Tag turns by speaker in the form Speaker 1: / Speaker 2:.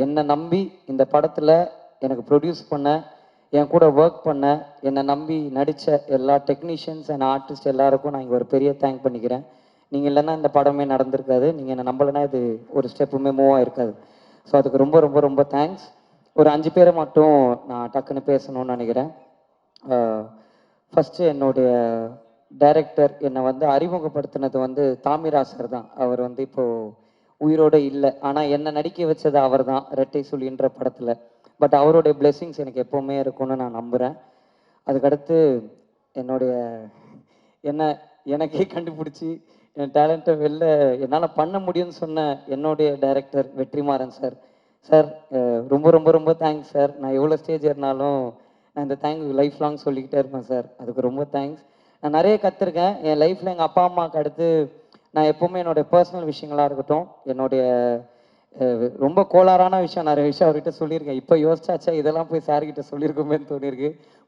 Speaker 1: என்னை நம்பி இந்த படத்தில் எனக்கு ப்ரொடியூஸ் பண்ண, என் கூட ஒர்க் பண்ண, என்னை நம்பி நடித்த எல்லா டெக்னீஷியன்ஸ் அண்ட் ஆர்டிஸ்ட் எல்லாருக்கும் நான் இங்கே ஒரு பெரிய தேங்க் பண்ணிக்கிறேன். நீங்கள் இல்லைன்னா இந்த படமே நடந்திருக்காது. நீங்கள் என்னை நம்பலைன்னா இது ஒரு ஸ்டெப்புமே மூவ் ஆகிருக்காது. ஸோ அதுக்கு ரொம்ப ரொம்ப ரொம்ப தேங்க்ஸ். ஒரு 5 பேரை மட்டும் நான் டக்குன்னு பேசணும்னு நினைக்கிறேன். ஃபஸ்ட்டு என்னுடைய டைரக்டர் என்னை வந்து அறிமுகப்படுத்தினது வந்து தாமிராஜ் சார் தான். அவர் வந்து இப்போது உயிரோடு இல்லை. ஆனால் என்னை நடிக்க வச்சது அவர் தான் ரெட்டை சுழின்ற படத்தில். பட் அவருடைய பிளெஸ்ஸிங்ஸ் எனக்கு எப்போவுமே இருக்கும்னு நான் நம்புகிறேன். அதுக்கடுத்து என்னுடைய என்ன எனக்கே கண்டுபிடிச்சி என் டேலண்ட்டை வெளில என்னால் பண்ண முடியும்னு சொன்ன என்னுடைய டைரக்டர் வெற்றிமாறன் சார். சார் ரொம்ப ரொம்ப ரொம்ப தேங்க்ஸ் சார். நான் எவ்வளோ ஸ்டேஜ் ஏறினாலும் நான் இந்த தேங்க்யூ லைஃப் லாங் சொல்லிக்கிட்டே இருப்பேன் சார். அதுக்கு ரொம்ப தேங்க்ஸ். நான் நிறைய கற்றுருக்கேன் என் லைஃப்பில். எங்கள் அப்பா அம்மாவுக்கு அடுத்து நான் எப்போவுமே என்னுடைய பர்சனல் விஷயங்களாக இருக்கட்டும், என்னுடைய ரொம்ப கோளாறான விஷயம் நிறைய விஷயம் அவர்கிட்ட சொல்லியிருக்கேன். இப்போ யோசிச்சாச்சா இதெல்லாம் போய் சார்கிட்ட சொல்லியிருக்கோமேன்னு தோணியிருக்கு.